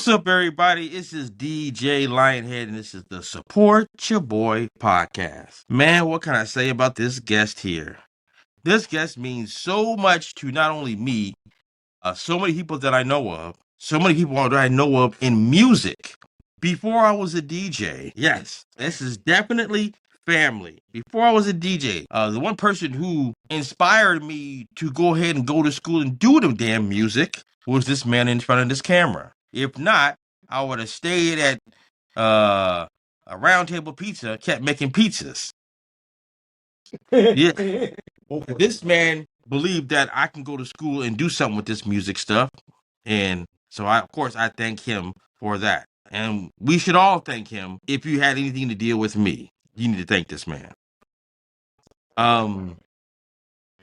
What's up, everybody? This is DJ Lionhead, and this is the Support Cha Boi podcast. Man, what can I say about this guest here? This guest means so much to not only me, so many people that I know of, so many people that I know of in music. Before I was a DJ, yes, this is definitely family. Before I was a DJ, the one person who inspired me to go ahead and go to school and do the damn music was this man in front of this camera. If not, I would have stayed at a round table pizza, kept making pizzas. Yeah. This man believed that I can go to school and do something with this music stuff. And so of course I thank him for that. And we should all thank him. If you had anything to deal with me, you need to thank this man.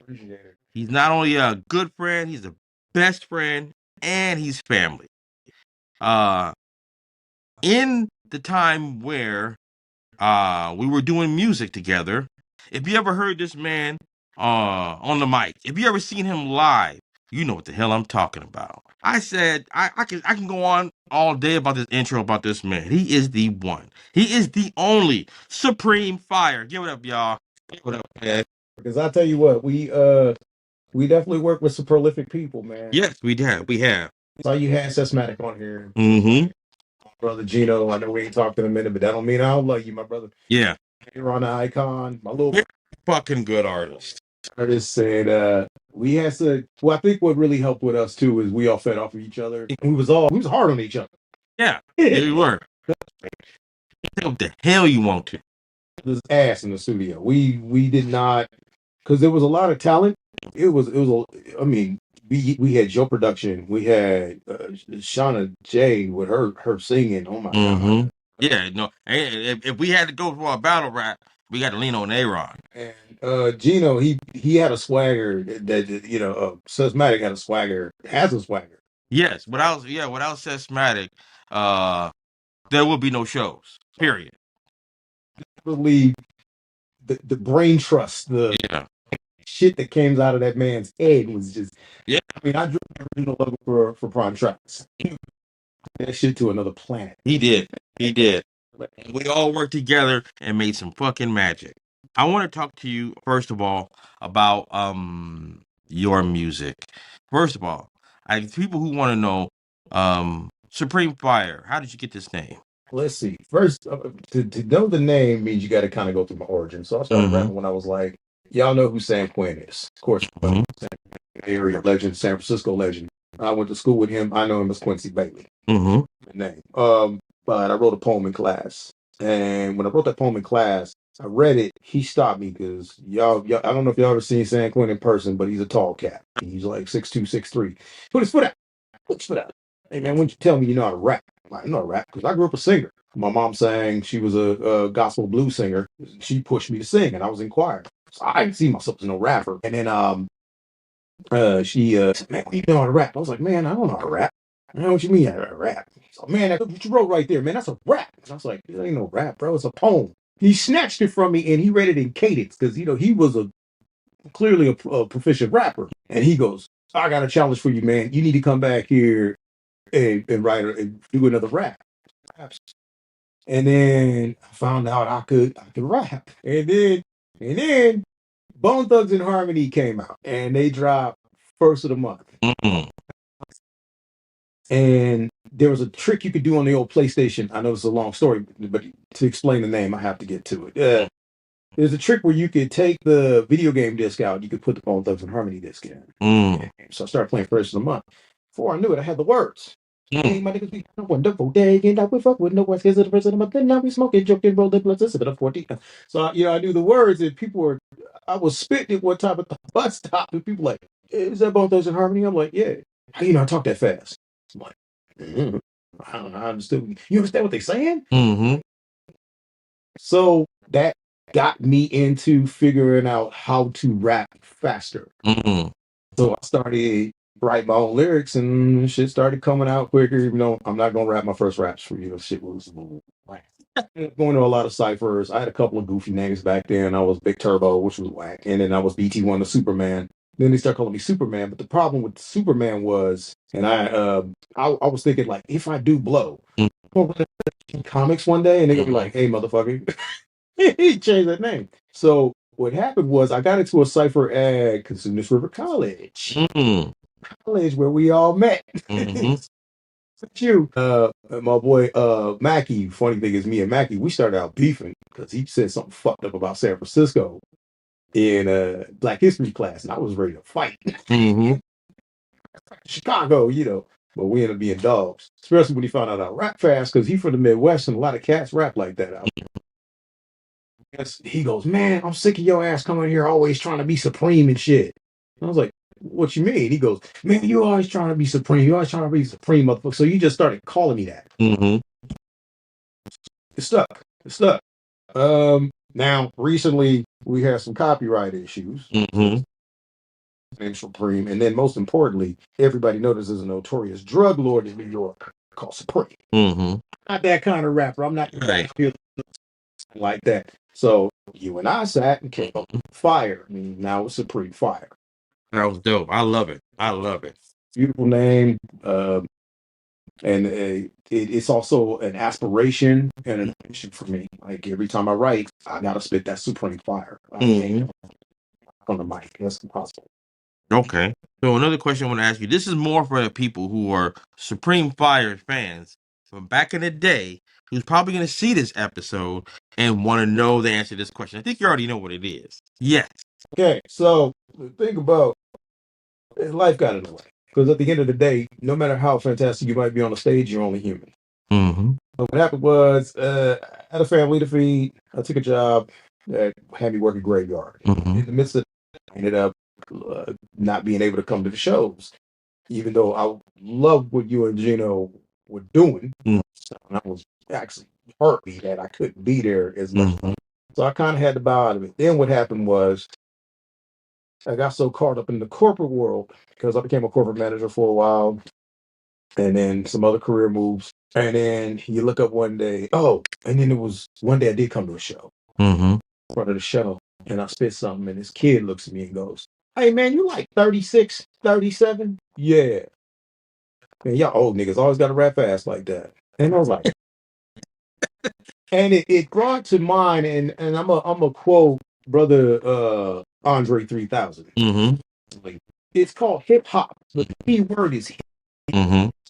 Appreciate it. He's not only a good friend, he's a best friend, and he's family. In the time where we were doing music together, if you ever heard this man on the mic, if you ever seen him live, you know what the hell I'm talking about. I said I can go on all day about this intro about this man. He is the one. He is the only Supreme Fyre. Give it up, y'all. Give it up, man. Because I tell you what, we definitely work with some prolific people, man. Yes, we have. We have. Saw you had Sesmatic on here. Mm-hmm. Brother Gino, I know we ain't talked in a minute, but that don't mean I don't love you, my brother. Yeah. You're on the icon, my little Fucking good artist. artist said we had to well, I think what really helped with us too is we all fed off of each other. We was hard on each other. Yeah. Yeah, we were. What the hell you want to? This ass in the studio. We did not, because there was a lot of talent. It was I mean, we had Joe production. We had Shauna J with her singing. Oh my god. Yeah, no. If we had to go for a battle rap, we got to lean on Aaron. And Gino, he had a swagger that Sesmatic had a swagger, has a swagger. Yes, without Sesmatic, there will be no shows. Period. Probably the brain trust, the shit that came out of that man's head was just. Yeah. I mean, I drew the original logo for Prime Tracks. That shit to another planet. He did. We all worked together and made some fucking magic. I want to talk to you first of all about your music. First of all, people who want to know Supreme Fyre. How did you get this name? Let's see. First, to know the name means you got to kind of go through my origin. So I started rapping when I was like, y'all know who San Quinn is, of course. Area legend, San Francisco legend. I went to school with him. I know him as Quincy Bailey. Name. But I wrote a poem in class, and when I wrote that poem in class, I read it. He stopped me because y'all. I don't know if y'all ever seen San Quinn in person, but he's a tall cat. He's like 6'2", 6'3". Put his foot out. Put his foot out. Hey man, when you tell me you know how to rap, I'm like, I know how to rap because I grew up a singer. My mom sang. She was a gospel blues singer. She pushed me to sing, and I was in choir. So I didn't see myself as no rapper. And then she said, man, you know how to rap? I was like, man, I don't know how to rap. I know what you mean, I rap. So, man, that's what you wrote right there, man. That's a rap. And I was like, it ain't no rap, bro. It's a poem. He snatched it from me and he read it in cadence because he was clearly a proficient rapper. And he goes, I got a challenge for you, man. You need to come back here and write and do another rap. And then I found out I could rap. And then Bone Thugs and Harmony came out and they dropped first of the month. And there was a trick you could do on the old PlayStation. I know it's a long story, but to explain the name, I have to get to it. There's a trick where you could take the video game disc out. You could put the Bone Thugs and Harmony disc in. So I started playing first of the month. Before I knew it, I had the words. Hey, my niggas, we had a wonderful day, and I would fuck with no one scares of the first of the month. And now we smoking, joking, rolling, plus a bit of 14. So I knew the words, and I was spitting it one time at the bus stop, and people like, is that Bone Thugs and Harmony? I'm like, yeah. How you know I talk that fast? I'm like, I don't know. I understood. You understand what they're saying? So that got me into figuring out how to rap faster. So I started writing my own lyrics and shit started coming out quicker. Even though I'm not gonna rap my first raps for you. Shit was whack. Going to a lot of ciphers. I had a couple of goofy names back then. I was Big Turbo, which was whack, and then I was BT1 the Superman. Then they start calling me Superman. But the problem with Superman was, and I was thinking like, if I do blow, well, in comics one day, and they're gonna be like, "Hey, motherfucker," he changed that name. So what happened was, I got into a cipher at Consumers River College, college where we all met. You, my boy, Mackie. Funny thing is, me and Mackie, we started out beefing because he said something fucked up about San Francisco in Black History class, and I was ready to fight. Chicago, but we ended up being dogs, especially when he found out I rap fast because he from the Midwest and a lot of cats rap like that out there. Yes, he goes, man, I'm sick of your ass coming here always trying to be supreme and shit. And I was like, what you mean? He goes, man, you always trying to be supreme. You always trying to be supreme, motherfucker. So you just started calling me that. It's stuck. It's stuck. Now recently we had some copyright issues. Named Supreme, and then most importantly, everybody knows there's a notorious drug lord in New York called Supreme. Not that kind of rapper. I'm not like that. So you and I sat and came up with Fire. I mean, now it's Supreme Fyre. That was dope. I love it. I love it. Beautiful name. And it's also an aspiration and an ambition for me. Like every time I write, I gotta spit that Supreme Fyre. I can't on the mic. That's impossible. Okay. So another question I want to ask you. This is more for the people who are Supreme Fyre fans from back in the day who's probably going to see this episode and want to know the answer to this question. I think you already know what it is. Yes. Okay, so the thing about life got in the way. Because at the end of the day, no matter how fantastic you might be on the stage, you're only human. So what happened was, I had a family to feed. I took a job that had me working graveyard. In the midst of it, I ended up not being able to come to the shows, even though I loved what you and Gino were doing. So I was actually hurt me that I couldn't be there as much. So I kind of had to bow out of it. Then what happened was, I got so caught up in the corporate world because I became a corporate manager for a while, and then some other career moves. And then you look up one day, and then it was one day I did come to a show, in front of the show, and I spit something, and this kid looks at me and goes, "Hey man, you like 36, 37?" Yeah. Man, y'all old niggas always got to rap fast like that. And I was like, and it brought to mind, and I'm a quote brother Andre 3000. Like, it's called hip hop, but the key word is hip.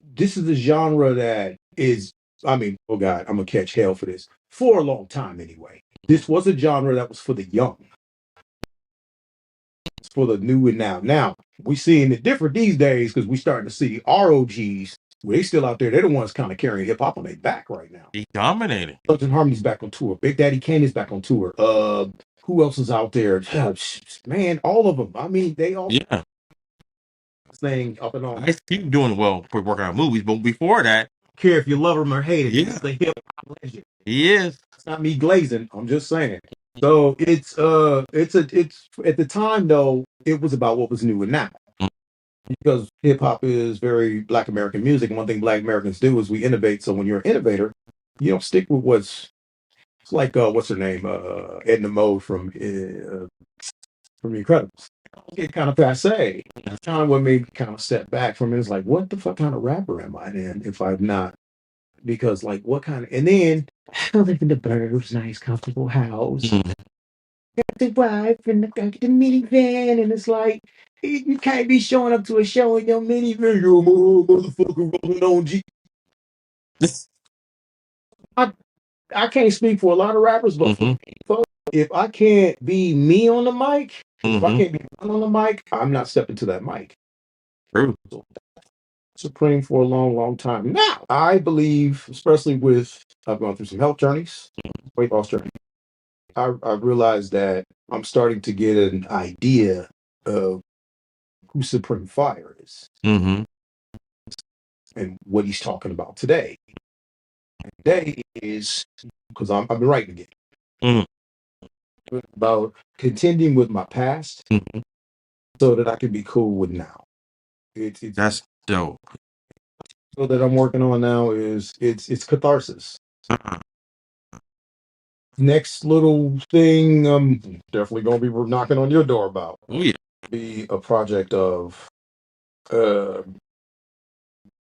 This is a genre that is, I mean, oh God, I'm gonna catch hell for this for a long time anyway. This was a genre that was for the young. It's for the new and now. Now we seeing it different these days because we starting to see ROGs. Well, they still out there. They're the ones kind of carrying hip hop on their back right now. He dominated. Thugs and Harmony's back on tour. Big Daddy Kane is back on tour. Who else is out there? Man, all of them. I mean, they all thing up and on. I keep doing well for working on movies, but before that, Care if you love him or hate him. He's the hip hop legend. He is. It's not me glazing. I'm just saying. So it's at the time though, it was about what was new and now. Because hip hop is very Black American music. And one thing Black Americans do is we innovate. So when you're an innovator, you don't stick with it's like what's her name? Edna Mode from The Incredibles. Get kind of passe. The time when me kind of step back from it is like, what the fuck kind of rapper am I then if I'm not? Because like what kind of, and then I live in the burbs, nice comfortable house. Got the wife and the minivan, and it's like you can't be showing up to a show in your minivan, yo motherfucker rolling on G. I can't speak for a lot of rappers, but for me, if I can't be me on the mic, if I can't be on the mic, I'm not stepping to that mic. True. Supreme for a long, long time. Now, I believe, especially with I've gone through some health journeys, weight loss journey. I've realized that I'm starting to get an idea of who Supreme Fyre is and what he's talking about today. Today is because I've been writing again about contending with my past so that I can be cool with now. That's dope. So that I'm working on now is it's catharsis. Next little thing I'm definitely gonna be knocking on your door about. Oh yeah. Be a project of uh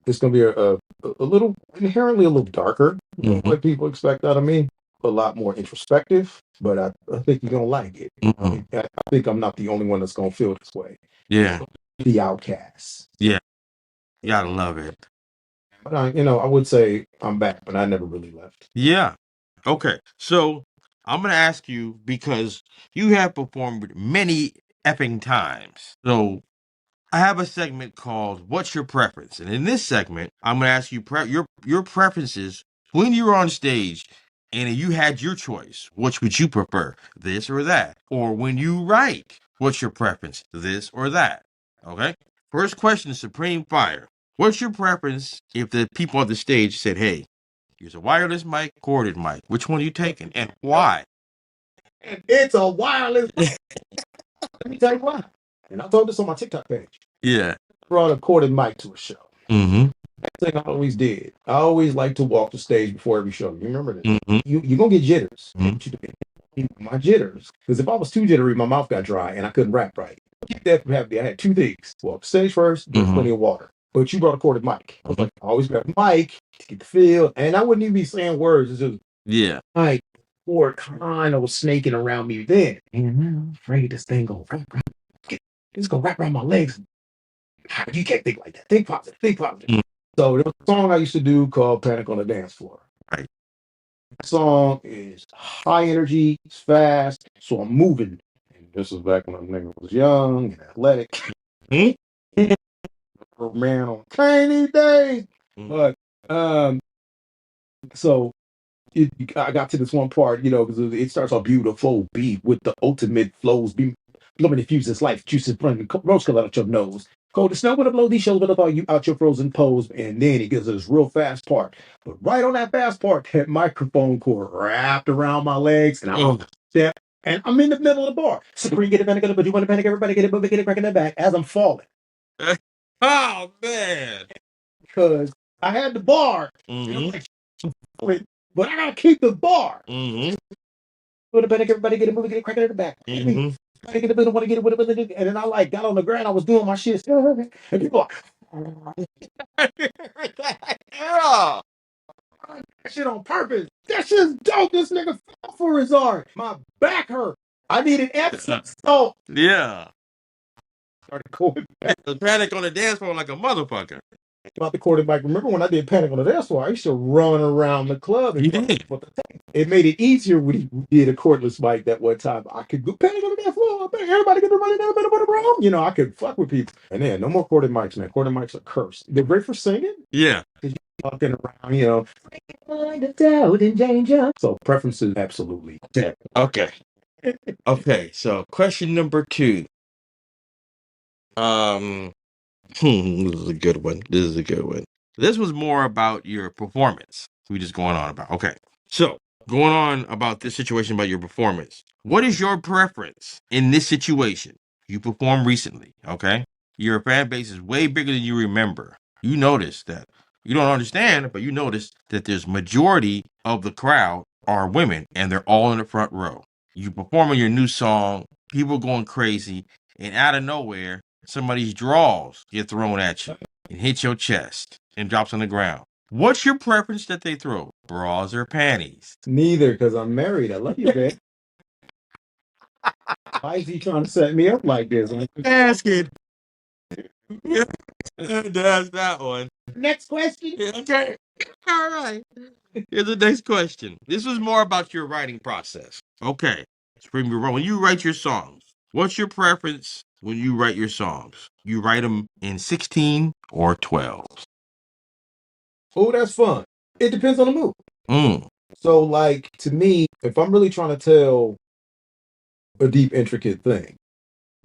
it's gonna be a little inherently a little darker than what people expect out of me. A lot more introspective, but I think you're gonna like it. I think I'm not the only one that's gonna feel this way. Yeah. The outcasts. Yeah. You gotta love it. But I would say I'm back, but I never really left. Yeah. Okay. So I'm gonna ask you because you have performed many effing times. So I have a segment called "What's Your Preference?" And in this segment, I'm gonna ask you your preferences when you were on stage, and you had your choice. Which would you prefer, this or that? Or when you write, what's your preference, this or that? Okay. First question: Supreme Fire. What's your preference if the people on the stage said, "Hey, here's a wireless mic, corded mic. Which one are you taking, and why?" It's a wireless. Let me tell you why. And I told this on my TikTok page. Yeah. Brought a corded mic to a show. Mm-hmm. Thing I always did. I always like to walk the stage before every show. You remember this? You're gonna get jitters. My jitters. Because if I was too jittery, my mouth got dry and I couldn't rap right. Keep that from happening. I had two things. Walk the stage first, get plenty of water. But you brought a corded mic. I was like, I always grab a mic to get the feel. And I wouldn't even be saying words. It's just like or kind of was snaking around me then. And I'm afraid this thing go rap. It's gonna wrap around my legs. You can't think like that. Think positive. Think positive. So there was a song I used to do called Panic on the Dance Floor. Right. That song is high energy, it's fast, so I'm moving. And this was back when I was young and athletic. Man on rainy days. But so I got to this one part, because it starts off beautiful beat with the ultimate flows, be blooming infuses life, juices running rose color out your nose. Cold as snow, gonna blow these shells, but you out your frozen pose, and then he gives us this real fast part. But right on that fast part, that microphone cord wrapped around my legs, and I'm step, and I'm in the middle of the bar. Supreme, get a panic, but you want to panic, everybody get it, but get it, crack in the back as I'm falling. Oh man! Because I had the bar, but I gotta keep the bar. Put a panic, everybody get it, moving, get it, cracking in the back. I get a bit, want to get it, and then I got on the ground. I was doing my shit, and people yeah, that shit on purpose. That shit's dope. This nigga fell for his art. My back hurt. I needed Epsom salt. Yeah. Started going back. The Panic on the Dance Floor like a motherfucker. About the quarterback. Remember when I did Panic on the Dance Floor? I used to run around the club. And it made it easier when we did a cordless mic that one time. I could go Panic on the Dance Floor. Everybody get the money, everybody put it wrong. I could fuck with people. And then no more corded mics, man. Corded mics are cursed. They're great for singing. Yeah. Because you're walking around, So preferences, absolutely. Okay. Okay. So question number 2. This is a good one. This was more about your performance. We just going on about. Okay. So going on about this situation about your performance. What is your preference in this situation? You performed recently. Okay. Your fan base is way bigger than you remember. You notice that. You don't understand, but you notice that there's majority of the crowd are women and they're all in the front row. You performing your new song, people going crazy, and out of nowhere, somebody's drawers get thrown at you and hit your chest and drops on the ground. What's your preference that they throw? Bras or panties? Neither, because I'm married. I love you, man. Why is he trying to set me up like this? Asking. That's that one. Next question. Okay. All right. Here's the next question. This was more about your writing process. Okay. Spring when you write your songs, what's your preference when you write your songs? You write them in 16 or 12? Oh, that's fun. It depends on the mood. So, like, to me, if I'm really trying to tell a deep, intricate thing,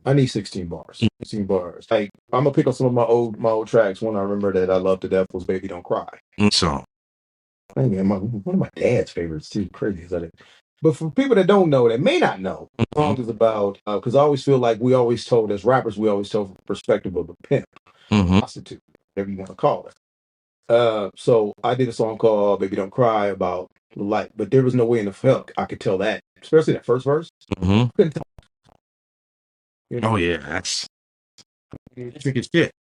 I need 16 bars. 16 bars. Like, I'm gonna pick up some of my old tracks. One I remember that I love to death was "Baby Don't Cry." So, one of my dad's favorites too. Crazy is that. But for people that don't know, that may not know, the song is about because I always feel like we always told as rappers, we always told from the perspective of the pimp, prostitute, whatever you want to call it. So I did a song called "Baby Don't Cry" about light, but there was no way in the fuck I could tell that, especially that first verse. Couldn't tell You know? Oh yeah, that's tricky shit.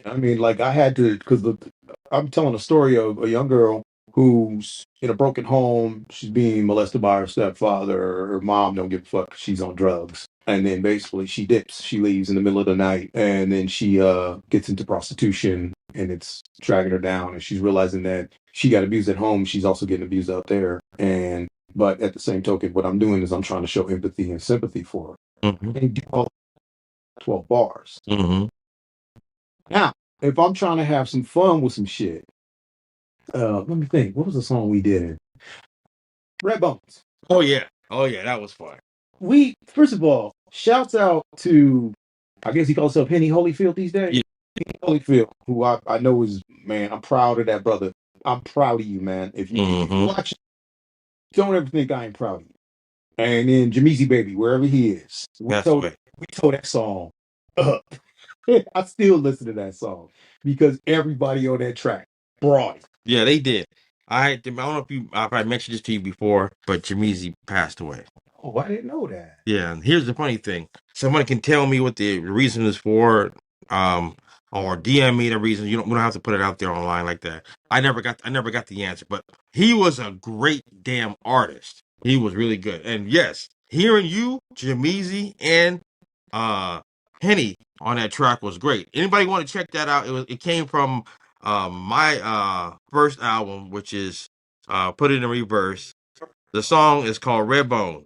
I mean, like I had to, because I'm telling a story of a young girl who's in a broken home. She's being molested by her stepfather. Her mom don't give a fuck. She's on drugs. And then basically she dips. She leaves in the middle of the night, and then she gets into prostitution, and it's dragging her down. And she's realizing that she got abused at home. She's also getting abused out there. And but at the same token, what I'm doing is I'm trying to show empathy and sympathy for her. Mm-hmm. And do all 12 bars. Mm-hmm. Now, if I'm trying to have some fun with some shit, let me think. What was the song we did? Red Bones. Oh yeah. Oh yeah, that was fun. We first of all, shouts out to, I guess he calls himself Henny Holyfield these days. Yeah. Henny Holyfield, who I know is, man, I'm proud of that brother. I'm proud of you, man. If you watch, don't ever think I ain't proud of you. And then Jameezy Baby, wherever he is, That's right. we told that song up. I still listen to that song because everybody on that track brought it. Yeah, they did. I don't know if I mentioned this to you before, but Jameezy passed away. Oh, I didn't know that. Yeah, and here's the funny thing. Someone can tell me what the reason is for, or DM me the reason. We don't have to put it out there online like that. I never got the answer, but he was a great damn artist. He was really good. And yes, hearing you, Jameezy, and Henny on that track was great. Anybody want to check that out? It came from my first album, which is Put It in Reverse. The song is called Redbone.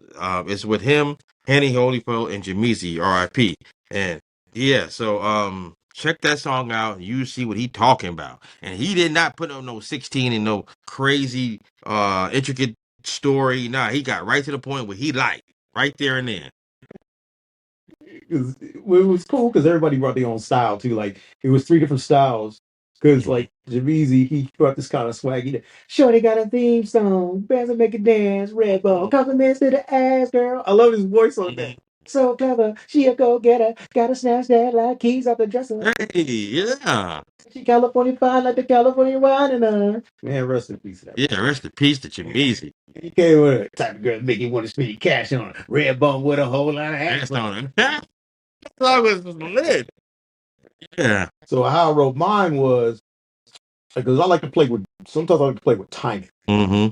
It's with him, Henny Holyfield, and Jameezy, R.I.P. And yeah, so check that song out. You see what he talking about. And he did not put on no 16 and no crazy intricate story. Nah, he got right to the point where he liked right there and then. It was cool because everybody brought their own style too. Like it was three different styles. Because like Jameezy, he brought this kind of swag. Shorty got a theme song, bands that make it dance, red ball, compliments to the ass girl. I love his voice on that. So clever, she a go getter, gotta snatch that like keys out the dresser. Hey, yeah. She California fine like the California wine and man, rest in peace to that. Yeah, rest in peace to Jameezy. He came with a type of girl make you want to spend your cash on her. Red bone with a whole lot of ass That's on on it. That song was lit. Yeah. So how I wrote mine was because I like to play with. Sometimes I like to play with timing. Mm-hmm.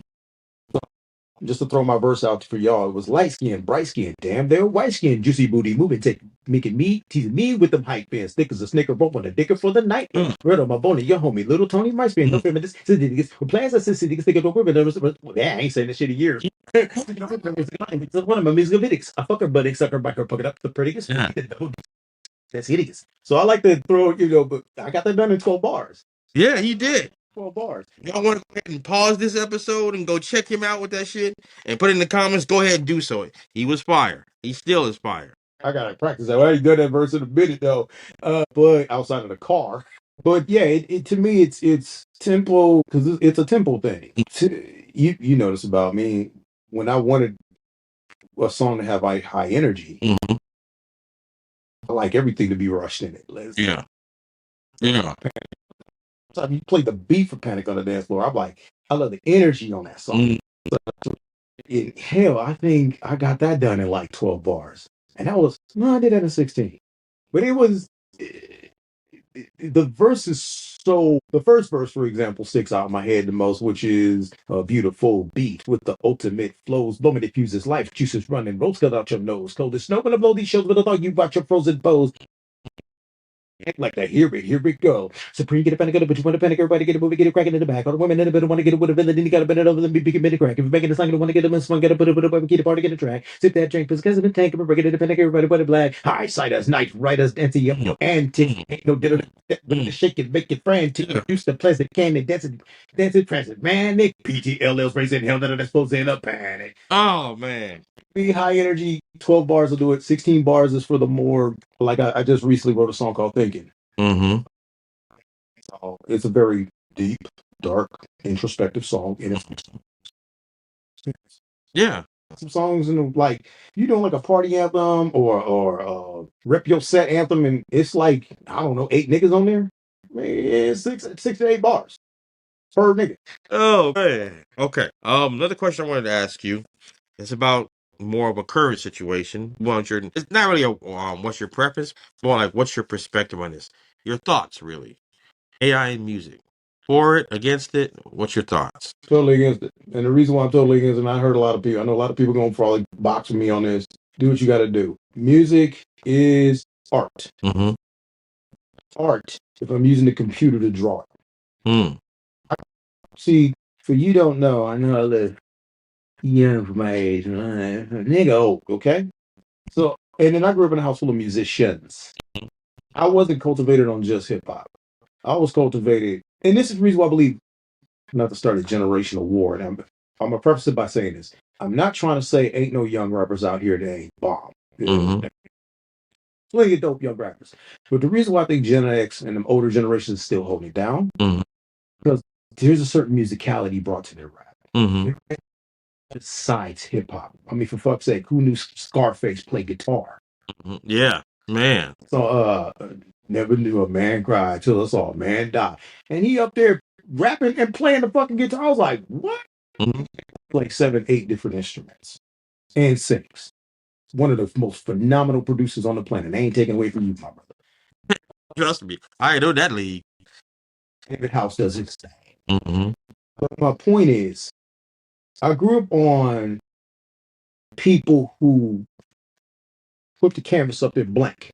Just to throw my verse out for y'all, it was light skin, bright skin, damn, they're white skin, juicy booty, moving, making me, teasing me with them hype fans, thick as a snicker, rope on the dicker for the night. Red on my bone, your homie, little Tony might spend no feminist, with plans I said, niggas think of I ain't saying this shit in years. It's one of my musical videos. I fuck her butt, suck her back, her, it up the prettiest. Yeah. That's hideous. So I like to throw, but I got that done in 12 bars. Yeah, he did. 12 bars. Y'all want to go ahead and pause this episode and go check him out with that shit and put it in the comments? Go ahead and do so. He was fire. He still is fire. I gotta practice that. I already done that verse in a minute though, but outside of the car. But yeah, it to me it's tempo because it's a tempo thing. You notice about me when I wanted a song to have high energy. Mm-hmm. I like everything to be rushed in it. Yeah. Yeah. So you play the beat for Panic on the Dance Floor. I'm like, I love the energy on that song. Hell, I think I got that done in like 12 bars. And I did that in 16. But it was, the verse is so, the first verse, for example, sticks out in my head the most, which is a beautiful beat with the ultimate flows. Moment diffuses life, juices running, rose cut out your nose. Cold as snow when I blow these shows, but I thought you brought your frozen bows. Like that, here we go. Supreme, get a panic, but you want to panic, everybody get a movie, get it cracking in the back. All the women in the middle want to get it with a villain, then you got to bend it over, then be big and crack. If you're making a song, you want to get them in swing, get to put it, get a party, get a track. Sip that drink, because it's been tank, but break it in the panic, everybody put it black. High siders, night riders, dancing, antique, ain't no dinner, shake it, make it frantic. Use the pleasant candy, dancing, present, manic. PTLL's raising hell, none of that's supposed in a panic. Oh, man. Be high energy, 12 bars will do it. 16 bars is for the more, like I just recently wrote a song called Thinking. Mm-hmm. So it's a very deep, dark, introspective song. And Yeah. some songs in the, like you doing like a party anthem or rep your set anthem, and it's like I don't know 8 niggas on there. Man, six to 8 bars per nigga. Oh, man. Okay. Another question I wanted to ask you is about more of a current situation. It's not really a what's your preference, more like what's your perspective on this? Your thoughts, really. AI in music. For it, against it, what's your thoughts? Totally against it. And the reason why I'm totally against it, and I heard a lot of people, I know a lot of people going to probably box with me on this. Do what you got to do. Music is art. Mm-hmm. Art, if I'm using the computer to draw it. Mm. See, for you don't know, I know I live young for my age, nigga old, okay? So, and then I grew up in a house full of musicians. I wasn't cultivated on just hip hop. I was cultivated, and this is the reason why I believe not to start a generational war. And I'm gonna preface it by saying this: I'm not trying to say ain't no young rappers out here that ain't bomb. Mm-hmm. Plenty of dope young rappers. But the reason why I think Gen X and the older generations is still holding it down, Mm-hmm. because there's a certain musicality brought to their rap. Mm-hmm. Besides hip hop. I mean, for fuck's sake, who knew Scarface played guitar? Mm-hmm. Yeah, man. So never knew a man cry till I saw a man die. And he up there rapping and playing the fucking guitar. I was like, what? Mm-hmm. Like 7, 8 different instruments and sings. One of the most phenomenal producers on the planet. They ain't taking away from you, my brother. Trust me, I know that league. David House does his thing. Mm-hmm. But my point is, I grew up on people who put the canvas up there blank,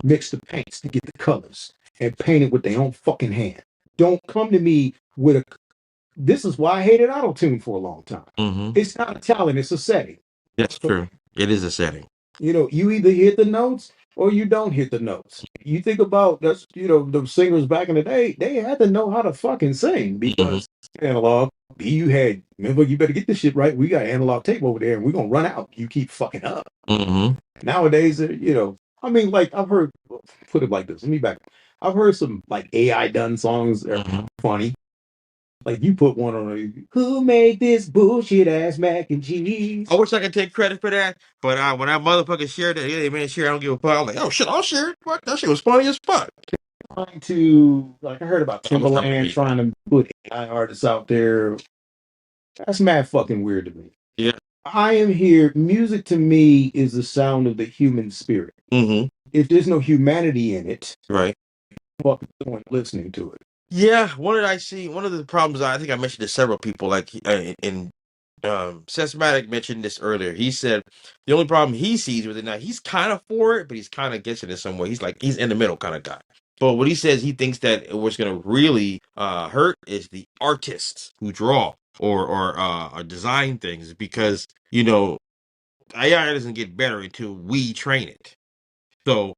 mix the paints to get the colors, and paint it with their own fucking hand. Don't come to me with a. This is why I hated auto tune for a long time. Mm-hmm. It's not a talent; it's a setting. That's true. It is a setting. You know, you either hit the notes or you don't hit the notes. You think about that's the singers back in the day, they had to know how to fucking sing because analog. You had remember you better get this shit right. We got analog tape over there and we're gonna run out. You keep fucking up. Mm-hmm. Nowadays, I mean, like I've heard put it like this. Let me back. I've heard some like AI done songs that are funny. Like you put one on who made this bullshit ass mac and cheese? I wish I could take credit for that, but when I motherfucker shared that, yeah, man, share, I don't give a fuck. I'm like, oh shit, I'll share it. Fuck, that shit was funny as fuck. Trying to like I heard about Timberland trying to put AI artists out there. That's mad fucking weird to me. Yeah. I am here. Music to me is the sound of the human spirit. Mm-hmm. If there's no humanity in it, Right. fuck the point listening to it. Yeah. One of the problems I think I mentioned to several people, like in Sesmatic mentioned this earlier. He said the only problem he sees with it now, he's kind of for it, but he's kind of against it in some way. He's in the middle kind of guy. But what he says, he thinks that what's going to really hurt is the artists who draw or design things because AI doesn't get better until we train it. So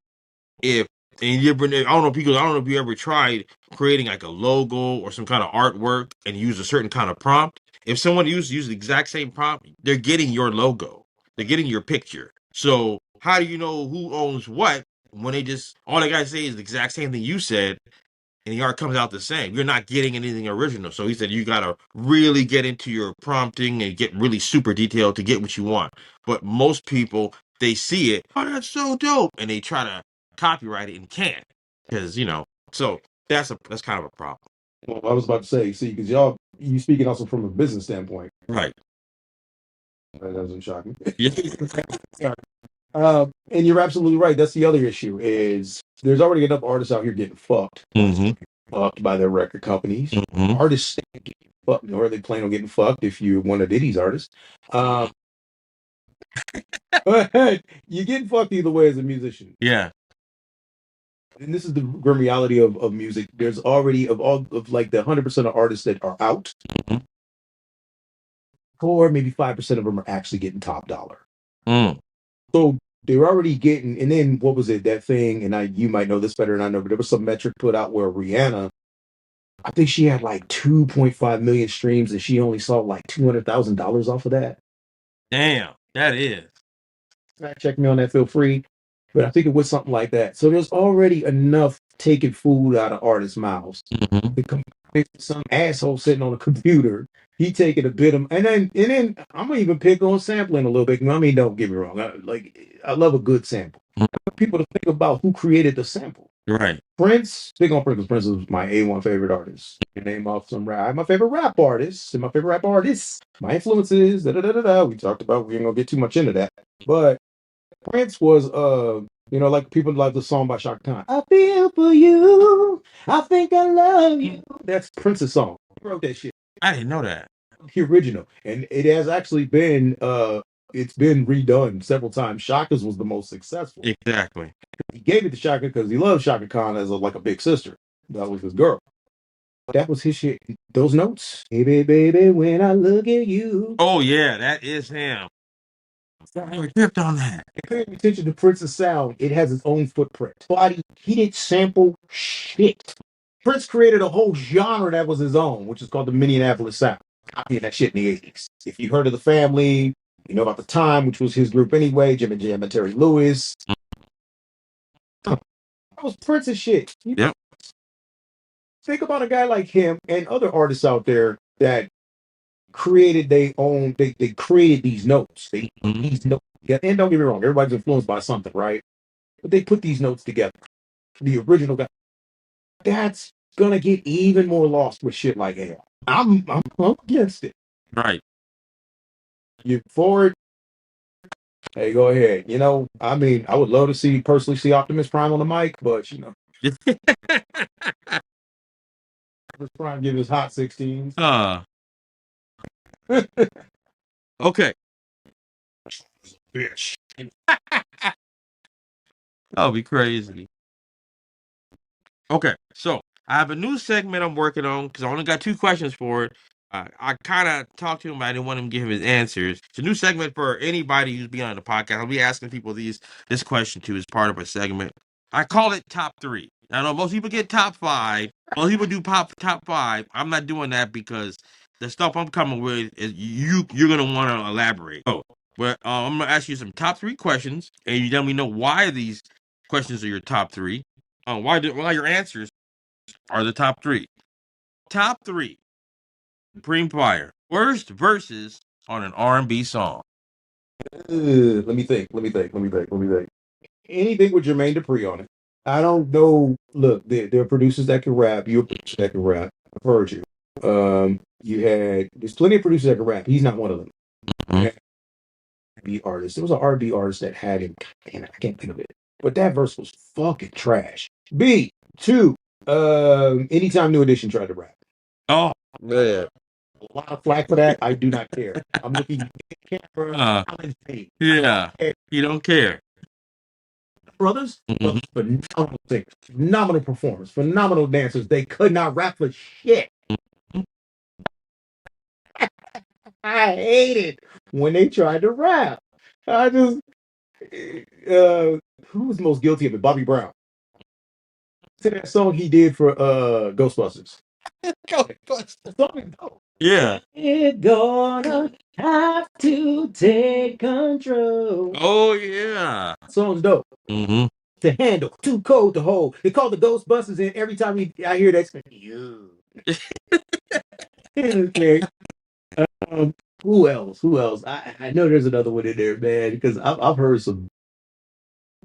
if and you ever, I don't know if you ever tried creating like a logo or some kind of artwork and use a certain kind of prompt. If someone uses the exact same prompt, they're getting your logo. They're getting your picture. So how do you know who owns what when all they gotta say is the exact same thing you said and the art comes out the same? You're not getting anything original. So he said you gotta really get into your prompting and get really super detailed to get what you want. But most people, they see it, oh, that's so dope, and they try to copyright it and can't because so that's kind of a problem. Well, I was about to say, see, because you speaking also from a business standpoint, Right. That doesn't shock me. Yeah. And you're absolutely right. That's the other issue is there's already enough artists out here getting fucked, fucked by their record companies. Artists getting fucked, or they plan on getting fucked if you're one of Diddy's artists. But you're getting fucked either way as a musician. Yeah. And this is the grim reality of music. There's already of all of like the 100% of artists that are out, 4 maybe 5% of them are actually getting top dollar. So they're already getting, and then what was it, that thing, and you might know this better than I know, but there was some metric put out where Rihanna, I think she had like 2.5 million streams and she only saw like $200,000 off of that. Damn, that is. Check me on that, feel free. But I think it was something like that. So there's already enough taking food out of artists' mouths. Some asshole sitting on a computer, he taking a bit of, and then I'm gonna even pick on sampling a little bit. I mean, don't get me wrong. I love a good sample. I want people to think about who created the sample. Right. Prince, big on Prince, 'cause Prince was my A1 favorite artist. You name off some rap. I have my favorite rap artists and my favorite rap artists. My influences, da da da da da. We talked about, we ain't gonna get too much into that. But Prince was, like people like the song by Shaka Khan. I feel for you. I think I love you. That's Prince's song. He wrote that shit. I didn't know that. The original. And it has actually been, it's been redone several times. Shaka's was the most successful. Exactly. He gave it to Shaka because he loved Shaka Khan as like a big sister. That was his girl. That was his shit. Those notes. Baby, baby, when I look at you. Oh yeah, that is him. I never tripped on that. Paying attention to Prince's sound, it has its own footprint. Body, he didn't sample shit. Prince created a whole genre that was his own, which is called the Minneapolis Sound. Copying that shit in the 80s. If you heard of the Family, you know about the Time, which was his group anyway, Jim and Jam and Terry Lewis. That was Prince's shit. Yep. Think about a guy like him and other artists out there that created their own, they created these notes. They put these notes together. And don't get me wrong, everybody's influenced by something, right? But they put these notes together. The original guy. That's gonna get even more lost with shit like AI. I'm against it. Right. You for it? Hey, go ahead. I mean, I would love to personally see Optimus Prime on the mic, but Optimus Prime give his hot 16s. Okay. Bitch. That'll be crazy. Okay, so I have a new segment I'm working on because I only got 2 questions for it. I kind of talked to him, but I didn't want him to give him his answers. It's a new segment for anybody who's been on the podcast. I'll be asking people this question too as part of a segment. I call it top 3. I know most people get top 5. Most people do top 5. I'm not doing that because the stuff I'm coming with is you're gonna want to elaborate. Oh, but I'm gonna ask you some top 3 questions, and you let me know why these questions are your top 3. Why your answers are the top 3. Top 3 Supreme Fyre worst verses on an R&B song. Let me think. Anything with Jermaine Dupri on it. I don't know. Look, there are producers that can rap. You're a producer that can rap. I've heard you. There's plenty of producers that can rap. He's not one of them. R&B artist. There was an R&B artist that had him. Damn it, I can't think of it. But that verse was fucking trash. B2. Anytime New Edition tried to rap. Oh, yeah. A lot of flack for that. I do not care. I'm looking at the camera. Yeah. You don't care. Brothers, phenomenal singers, phenomenal performers, phenomenal dancers. They could not rap for shit. I hated when they tried to rap. I just, who was most guilty of it? Bobby Brown. To that song he did for Ghostbusters. Yeah. We're gonna have to take control. Oh, yeah. Song's dope. To handle, too cold to hold. They call the Ghostbusters, and every time I hear that, you. Okay. Who else? I know there's another one in there, man, because I've heard some.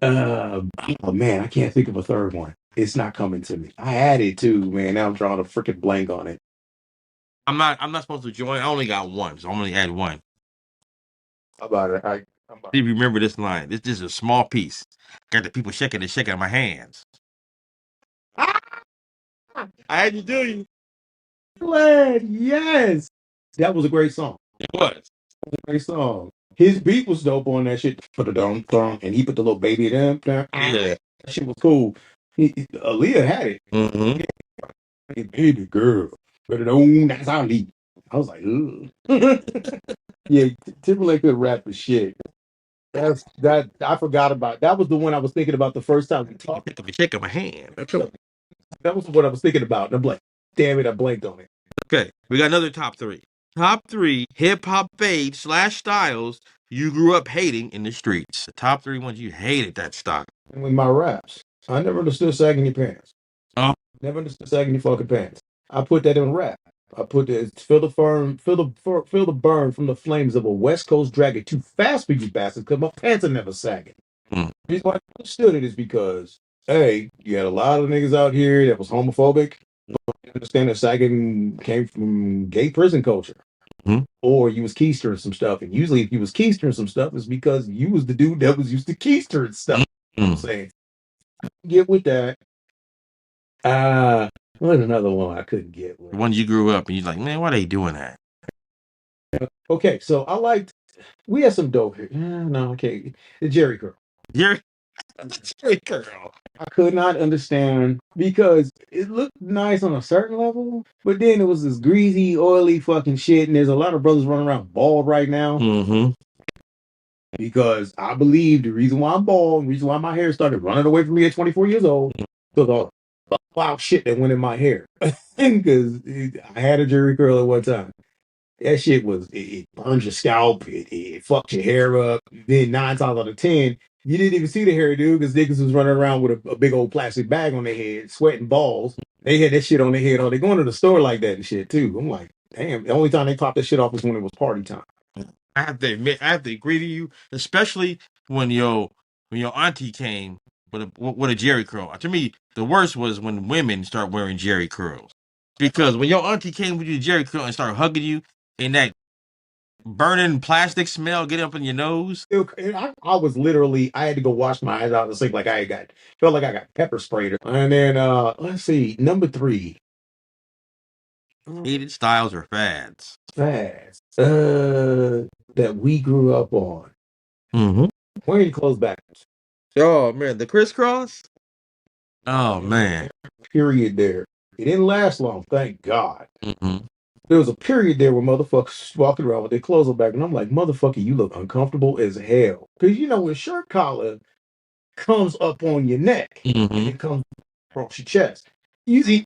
Oh man, I can't think of a third one. It's not coming to me. I had it too, man. Now I'm drawing a freaking blank on it. I'm not supposed to join. I only got one, so I'm gonna add one. How about it? See if you remember this line. This is a small piece. Got the people shaking my hands. Ah! I had to do you. Glad, yes. That was a great song. It was. Great song. His beat was dope on that shit. Put it on, and he put the little baby down. Yeah. That shit was cool. Aaliyah had it. Hey, baby girl, put it on. That's our lead. I was like, ugh. Yeah, Timberlake could rap the shit. That I forgot about. That was the one I was thinking about the first time we talked. Shaking my hand. That was what I was thinking about. And I'm like, damn it, I blanked on it. Okay, we got another top 3. Top 3 hip hop fade / styles you grew up hating in the streets. The top 3 ones you hated that style. And with my raps, I never understood sagging your pants. Never understood sagging your fucking pants. I put that in rap. I put it feel the burn from the flames of a West Coast dragon too fast for you bastards because my pants are never sagging. The reason why I understood it is because Hey, you had a lot of niggas out here that was homophobic. You understand that Sagan came from gay prison culture. Mhm. Or you was keistering some stuff. And usually if you was keistering some stuff, it's because you was the dude that was used to keistering stuff. You know what I'm saying? Get with that. What's another one I couldn't get with? The one you grew up and you're like, man, why they doing that? Okay, so I liked, we had some dope here. No, okay. The Jerry Curl. You're the Jerry Curl. I could not understand because it looked nice on a certain level, but then it was this greasy, oily fucking shit. And there's a lot of brothers running around bald right now. Mm-hmm. Because I believe the reason why I'm bald, the reason why my hair started running away from me at 24 years old, because all the wild shit that went in my hair. Because I had a Jerry curl at one time. That shit was, it burns your scalp, it fucks your hair up. Then 9 times out of 10, you didn't even see the hair, dude, because niggas was running around with a big old plastic bag on their head, sweating balls. They had that shit on their head, or they going to the store like that and shit, too. I'm like, damn, the only time they popped that shit off was when it was party time. I have to admit, I have to agree to you, especially when your auntie came with a Jerry curl. To me, the worst was when women start wearing Jerry curls. Because when your auntie came with you Jerry curl and started hugging you, and that burning plastic smell get up in your nose. I was literally, I had to go wash my eyes out and think like felt like I got pepper sprayed. And then, let's see, number 3. Hated styles or fads. Fads. That we grew up on. Mm-hmm. Wearing clothes backwards. Oh man, the crisscross. Oh man. Period there. It didn't last long, thank God. Mm-hmm. There was a period there where motherfuckers walking around with their clothes on back, and I'm like, motherfucker, you look uncomfortable as hell. Because you know when shirt collar comes up on your neck and it comes across your chest. You see,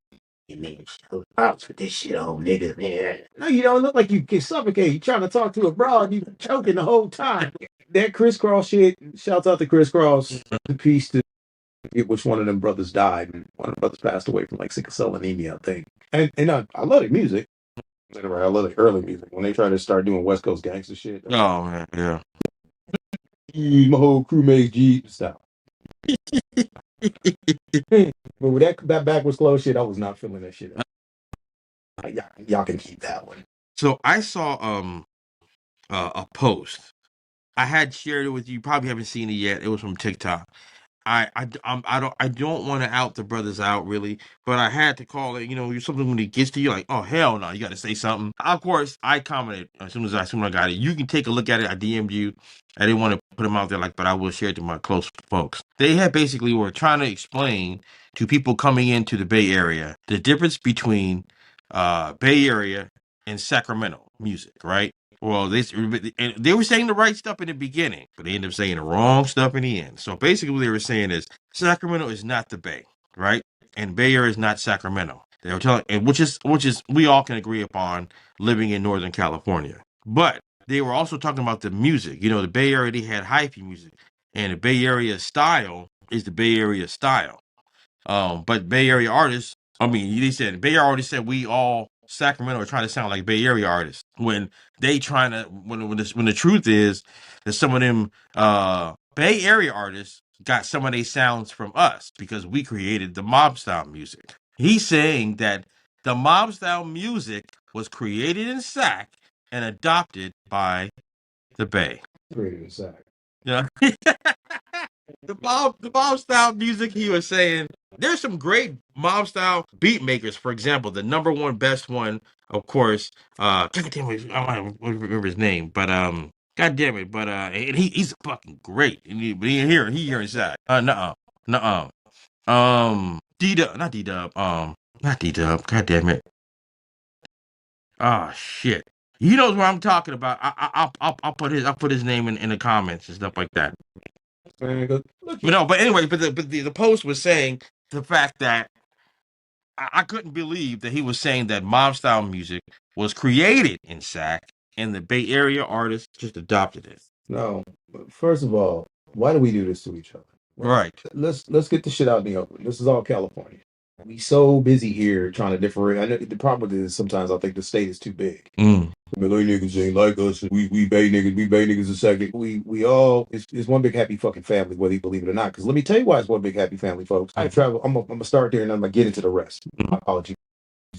out with this shit on, nigga, man. No, you don't look like you can suffocate. You trying to talk to a broad, you choking the whole time. That crisscross shit, shouts out to crisscross. The piece to get which one of them brothers died, and one of the brothers passed away from like sickle cell anemia, I think. And I love the music. I love the early music. When they try to start doing West Coast gangster shit. Oh man, yeah. My whole crew makes Jeep style. But with that backwards clothes shit, I was not feeling that shit. Y'all can keep that one. So I saw a post. I had shared it with you. You probably haven't seen it yet. It was from TikTok. I don't want to out the brothers out really, but I had to call it. Something when it gets to you, like, oh hell no, you got to say something. Of course, I commented as soon as I got it. You can take a look at it. I DM'd you. I didn't want to put them out there, but I will share it to my close folks. They had basically were trying to explain to people coming into the Bay Area the difference between Bay Area and Sacramento music, right? Well, they were saying the right stuff in the beginning, but they ended up saying the wrong stuff in the end. So basically, what they were saying is Sacramento is not the Bay, right? And Bay Area is not Sacramento. They were telling, and which is we all can agree upon living in Northern California. But they were also talking about the music. The Bay Area they had hyphy music, and the Bay Area style is the Bay Area style. But Bay Area artists, I mean, they said Bay Area artists said we all Sacramento are trying to sound like Bay Area artists when they trying to when the truth is that some of them Bay Area artists got some of their sounds from us because we created the mob style music. He's saying that the mob style music was created in Sac and adopted by the Bay. Created in Sac. Yeah. The mob style music he was saying, there's some great mob style beat makers. For example, the number one best one, of course, God damn it, I don't remember his name, but God damn it, but and he's fucking great. But he here inside. Nuh-uh. D-Dub, not D-Dub, not D-Dub, God damn it. Oh shit. He knows what I'm talking about. I'll put his name in the comments and stuff like that. But anyway, the post was saying the fact that I couldn't believe that he was saying that mob style music was created in Sac and the Bay Area artists just adopted it. No, first of all, why do we do this to each other? Right. Let's get the shit out in the open. This is all California. We so busy here trying to differentiate. I know the problem is sometimes I think the state is too big. Malay niggas ain't like us. We Bay niggas. We Bay niggas a second. We all it's one big happy fucking family, whether you believe it or not. Because let me tell you why it's one big happy family, folks. I travel. I'm gonna start there and I'm gonna get into the rest. My apologies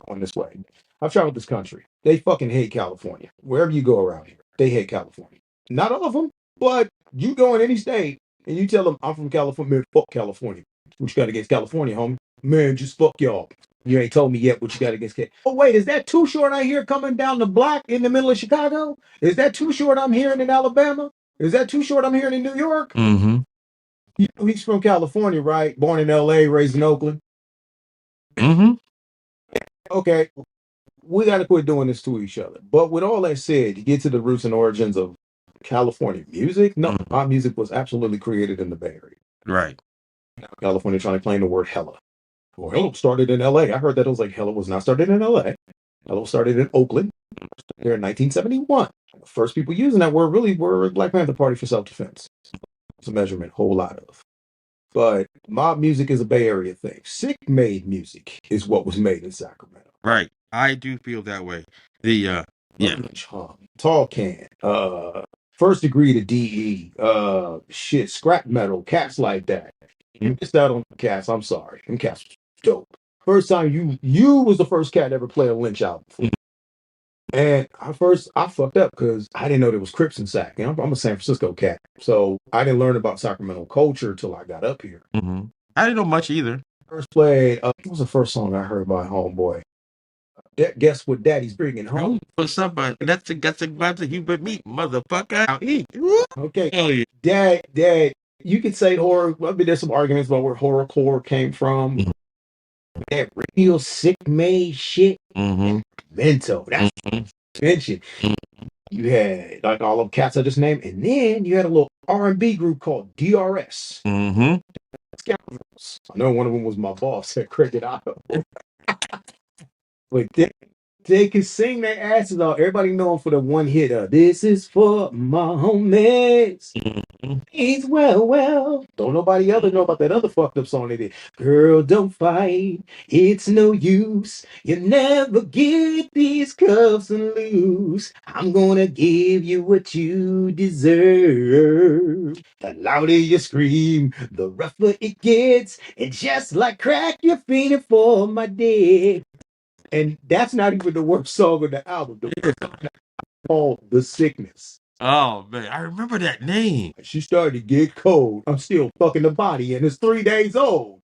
going this way. I've traveled this country. They fucking hate California. Wherever you go around here, they hate California. Not all of them, but you go in any state and you tell them I'm from California, man, fuck California. What you got against California, homie? Man, just fuck y'all. You ain't told me yet what you got against California. Oh, wait, is that Too Short I hear coming down the block in the middle of Chicago? Is that Too Short I'm hearing in Alabama? Is that Too Short I'm hearing in New York? Mm-hmm. You know he's from California, right? Born in LA, raised in Oakland. Mm-hmm. Okay, we got to quit doing this to each other. But with all that said, you get to the roots and origins of California music. No, my music was absolutely created in the Bay Area. Right. California trying to claim the word hella. Well, hella started in LA. I heard that it was like hella was not started in LA. Hella started in Oakland there in 1971. The first people using that word really were Black Panther Party for self-defense. It's a measurement, whole lot of. But mob music is a Bay Area thing. Sick made music is what was made in Sacramento. Right. I do feel that way. The Tall Can, First Degree to DE, shit, scrap metal, cats like that. You missed out on the cats. I'm sorry. Them cats was dope. First time you was the first cat to ever play a Lynch album. And I fucked up because I didn't know there was Crips in Sac. You know, I'm a San Francisco cat, so I didn't learn about Sacramento culture till I got up here. Mm-hmm. I didn't know much either. First played. What was the first song I heard by Homeboy? Guess what Daddy's bringing home? For somebody, that's a you but me, motherfucker. I'll eat. Okay, Hell yeah. Dad. You could say horror. I mean, there's some arguments about where horrorcore came from. Mm-hmm. That real sick made shit. Mm-hmm. Mental. That's mention. You had like all of cats I just named, and then you had a little R&B group called DRS. Mm-hmm. Scoundrels. I know one of them was my boss at Cricket Auto. But they can sing their asses off. Everybody know them for the one hit. This is for my homies. It's well. Don't nobody else know about that other fucked up song they did. Girl, don't fight. It's no use. You never get these cuffs and loose. I'm gonna give you what you deserve. The louder you scream, the rougher it gets. And just like crack, you're feeding for my dick. And that's not even the worst song of the album. The worst song is called The Sickness. Oh man, I remember that name. She started to get cold. I'm still fucking the body, and it's 3 days old.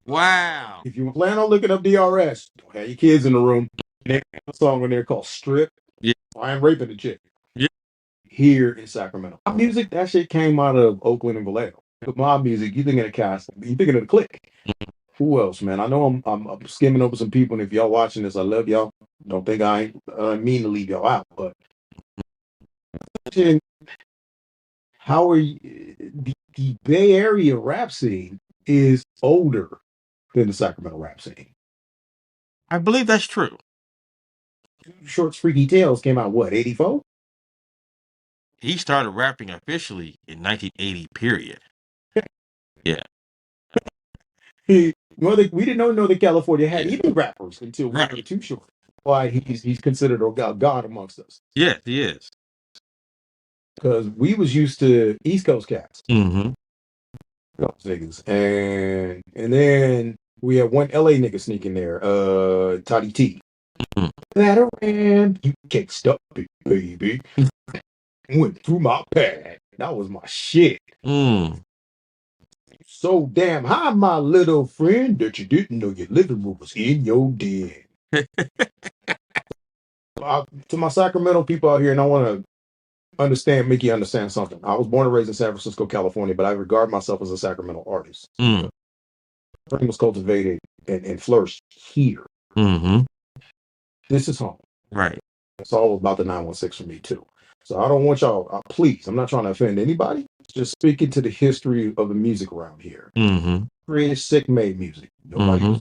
Wow. If you plan on looking up DRS, don't have your kids in the room. They have a song on there called Strip. Yeah. I am raping the chick. Yeah. Here in Sacramento. My music, that shit came out of Oakland and Vallejo. But my music, you thinking of the cast, you thinking of the clique. Who else, man? I know I'm skimming over some people, and if y'all watching this, I love y'all. Don't think I mean to leave y'all out, but how are you? The Bay Area rap scene is older than the Sacramento rap scene. I believe that's true. Short's Freaky Tales came out what, 84? He started rapping officially in 1980. Period. Yeah. We didn't know that California had any rappers until we were Too Short. Why he's considered a god amongst us. Yes, he is. Because we was used to East Coast cats. Mm-hmm. Niggas. And then we had one LA nigga sneaking there, Toddy T. Mm-hmm. Veteran, you can't stop it, baby. Went through my pad. That was my shit. So damn high, my little friend, that you didn't know your living room was in your den. To my Sacramento people out here, and I want to make you understand something. I was born and raised in San Francisco, California, but I regard myself as a Sacramento artist. Mm. Everything was cultivated and flourished here. Mm-hmm. This is home. Right. It's all about the 916 for me, too. So I don't want y'all, please, I'm not trying to offend anybody. Just speaking to the history of the music around here. Mm-hmm. Created sick-made music. Nobody was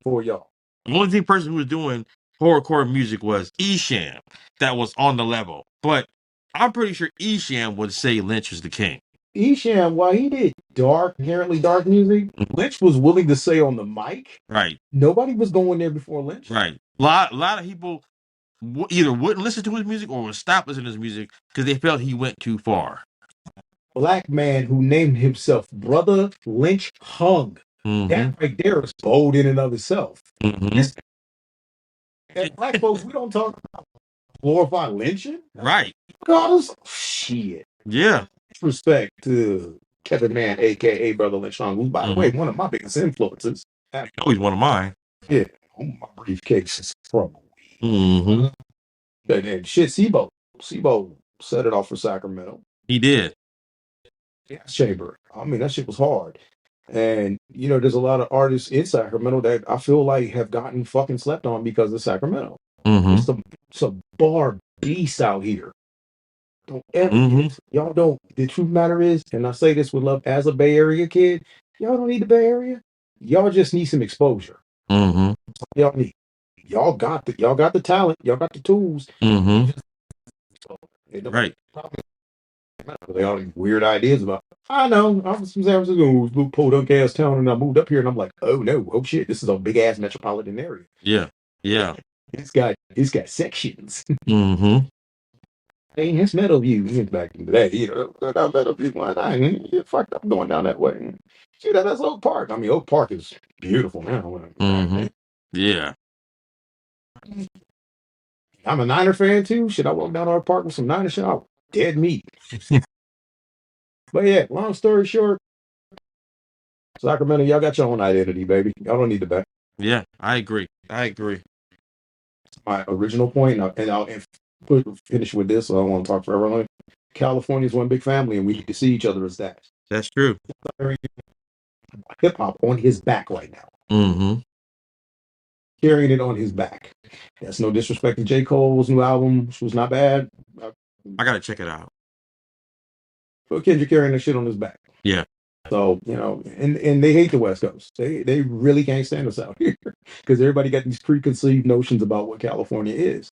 for y'all. The only person who was doing horrorcore music was Esham. That was on the level. But I'm pretty sure Esham would say Lynch is the king. Esham, while he did inherently dark music, Lynch was willing to say on the mic. Right. Nobody was going there before Lynch. Right. A lot of people either wouldn't listen to his music or would stop listening to his music because they felt he went too far. Black man who named himself Brother Lynch Hung. That right there is bold in and of itself. As black folks, we don't talk about glorify lynching. Right. God, shit. Yeah. Respect to Kevin Mann, aka Brother Lynch Hung, who's by the way one of my biggest influences. Always one of mine. Yeah, my briefcase is from. And shit, Sibo set it off for Sacramento. He did. Gas chamber. I mean, that shit was hard. And there's a lot of artists in Sacramento that I feel like have gotten fucking slept on because of Sacramento. There's some bar beasts out here. Don't ever y'all don't. The truth matter is, and I say this with love, as a Bay Area kid, y'all don't need the Bay Area. Y'all just need some exposure. Y'all need. Y'all got the talent. Y'all got the tools. Right. They all these weird ideas about. I know. I was from San Francisco, podunk ass town, and I moved up here, and I'm like, oh no, oh shit, this is a big ass metropolitan area. Yeah. Yeah. It's got sections. Hey, it's Meadowview. Back in the day, that Meadowview one, I fucked up going down that way. Shit, that's Oak Park. I mean, Oak Park is beautiful now. Yeah. I'm a Niner fan too. Shit, I walked down our park with some Niner shit. I was dead meat. But yeah, long story short, Sacramento, y'all got your own identity, baby. Y'all don't need the back. Yeah, I agree. My original point, and I'll finish with this, so I don't want to talk forever. California is one big family, and we need to see each other as that. That's true. Hip hop on his back right now. Carrying it on his back. That's no disrespect to J. Cole's new album, which was not bad. I gotta check it out. But Kendrick carrying the shit on his back. Yeah. So, and they hate the West Coast. They really can't stand us out here because everybody got these preconceived notions about what California is.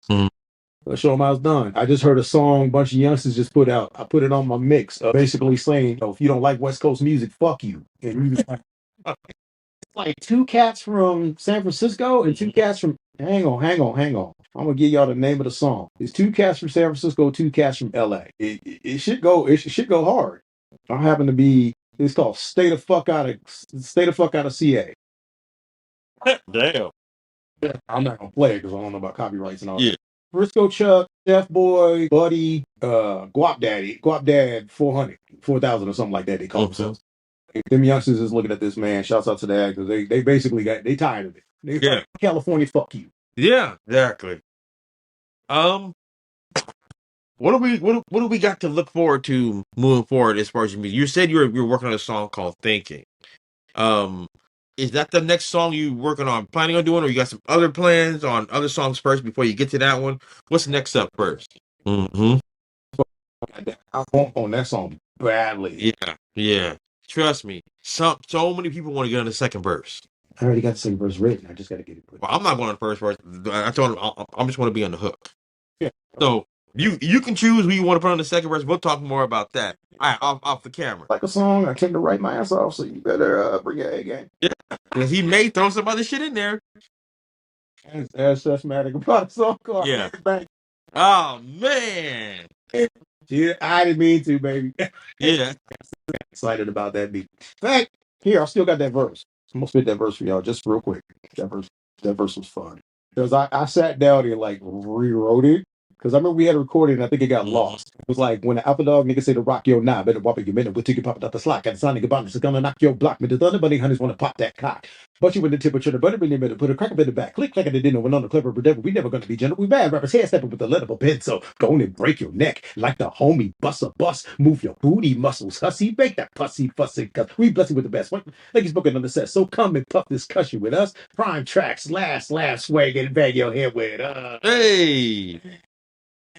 Let's show them how it's done. I just heard a song a bunch of youngsters just put out. I put it on my mix, basically saying, if you don't like West Coast music, fuck you. And we was like two cats from San Francisco and two cats from. Hang on. I'm gonna give y'all the name of the song. It's two cats from San Francisco, two cats from LA. It should go. It should go hard. I happen to be. It's called "Stay the Fuck Out of CA." Damn. I'm not gonna play it because I don't know about copyrights and all that. Frisco Chuck, Chef Boy, Buddy, Guap Dad, 4,000 or something like that. They call themselves. Them youngsters is looking at this man. Shouts out to that because they basically they tired of it. They California, fuck you. Yeah, exactly. What do we got to look forward to moving forward as far as your music? You said you're working on a song called Thinking. Is that the next song you working on, planning on doing, or you got some other plans on other songs first before you get to that one? What's next up first? I want on that song badly. Yeah. Trust me. So many people want to get on the second verse. I already got the second verse written. I just got to get it put. Well, I'm not going on the first verse. I told him I'm just want to be on the hook. Yeah. So you can choose who you want to put on the second verse. We'll talk more about that. All right, off the camera. Like a song, I tend to write my ass off, so you better bring your A game. Yeah, because he may throw some other shit in there. As asthmatic about a song called Bang. Oh man. Yeah, I didn't mean to, baby. Yeah. Excited about that beat. In fact, here, I still got that verse. I'm gonna spit that verse for y'all just real quick. That verse was fun. Because I sat down and like rewrote it. Because I remember we had a recording and I think it got lost. It was like when the Alpha Dog nigga say to rock your knob, better whop your minute, we'll take you pop it out the slot. Got the sonic abundance, it's gonna knock your block. But the other bunny hunters wanna pop that cock. But you with the temperature, the butter in the middle, put a crack up in the back. Click, clack, and it didn't. When on the clever, but we never gonna be gentle. We bad rappers, hair stepping with the letter of a pen. So go on and break your neck like the homie bust a bus. Move your booty muscles, hussy. Make that pussy fussy, cause we bless you with the best. Like he's spoken on the set. So come and puff this cushion with us. Prime tracks, last swag and bang your head with Hey.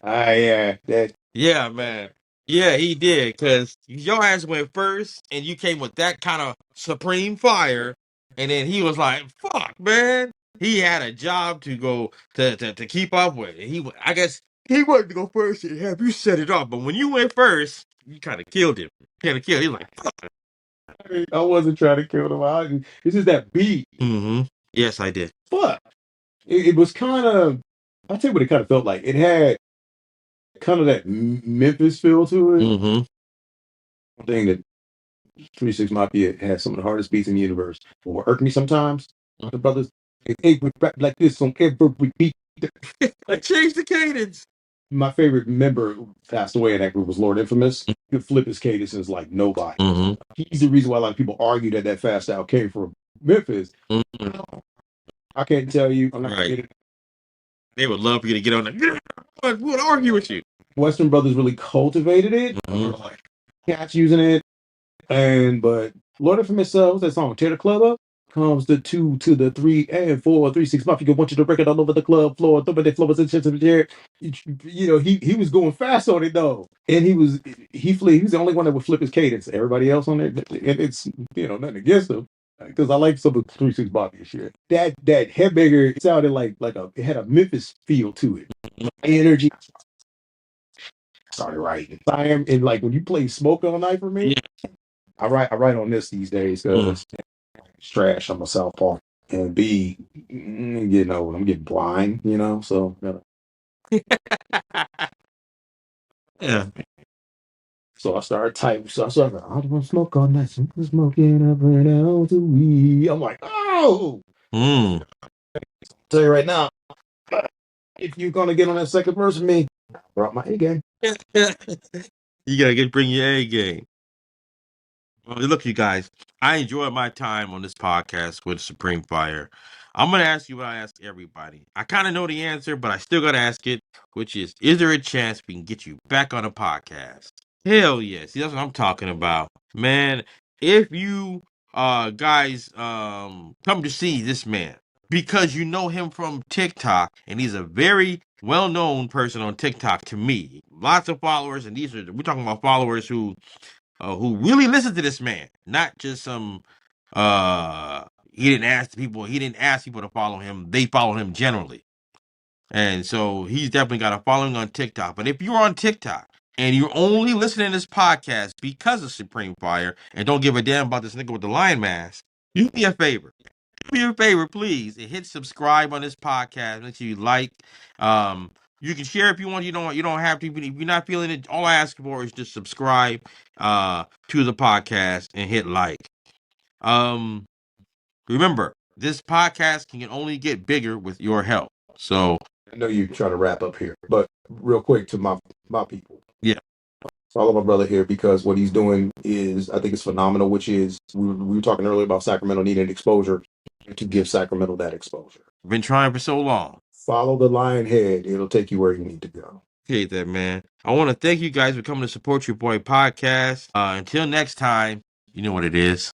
Yeah, man. Yeah, he did, because your ass went first, and you came with that kind of Supreme Fyre, and then he was like, fuck, man. He had a job to go to keep up with. I guess he wanted to go first and have you set it off, but when you went first, you kind of killed him. He was like, fuck. I wasn't trying to kill him. It's just that beat. Yes, I did. Fuck. It was kind of I'll tell you what it kind of felt like. It had kind of that Memphis feel to it. Mm-hmm. Thing that 36 Mafia has some of the hardest beats in the universe. But what irked me sometimes, the brothers, they would rap like this on every beat. Like change the cadence. My favorite member who passed away in that group was Lord Infamous. He could flip his cadences like nobody. Mm-hmm. He's the reason why a lot of people argue that that fast style came from Memphis. Mm-hmm. I can't tell you. I'm not Right. gonna get it. They would love for you to get on there. We would argue with you. Western brothers really cultivated it. Mm-hmm. Like cats using it, but Lord Infamous what's that song? Tear the Club Up. Comes the 2 to the 3 and 4, 3, 6 Mafia. Want you to break it all over the club floor. Throw the floors and shit to the chair. You know, he was going fast on it though, and he was the only one that would flip his cadence. Everybody else on there, and it's nothing against him because I like some of the 3 6 Mafia shit. That headbanger it sounded like it had a Memphis feel to it. Energy. Started writing. I am and like when you play Smoke All Night for me. Yeah. I write on this these days because it's trash. I'm a southpaw, and B, getting old. I'm getting blind, So Yeah. so I started typing. So I started. I don't want to smoke all night. Smoking up and out the weed. I'm like, oh. Tell you right now, if you're gonna get on that second verse with me, I brought my A game. You gotta bring your A game. Well, look, you guys, I enjoyed my time on this podcast with Supreme Fyre. I'm going to ask you what I ask everybody. I kind of know the answer, but I still got to ask it, which is there a chance we can get you back on a podcast? Hell yes. See, that's what I'm talking about. Man, if you guys come to see this man, because you know him from TikTok, and he's a very well-known person on TikTok to me. Lots of followers, and we're talking about followers who really listened to this man, not just some he didn't ask people to follow him. They follow him generally. And so he's definitely got a following on TikTok. But if you're on TikTok and you're only listening to this podcast because of Supreme Fyre and don't give a damn about this nigga with the lion mask, do me a favor. Do me a favor, please, and hit subscribe on this podcast. Make sure you like. You can share if you want. You don't have to. If you're not feeling it, all I ask for is just subscribe to the podcast and hit like. Remember, this podcast can only get bigger with your help. So I know you're trying to wrap up here, but real quick to my people. yeah. Follow my brother here because what he's doing is, I think it's phenomenal, which is, we were talking earlier about Sacramento needing exposure to give Sacramento that exposure. Been trying for so long. Follow the lion head. It'll take you where you need to go. Appreciate that, man. I want to thank you guys for coming to Support Your Boy podcast. Until next time, you know what it is.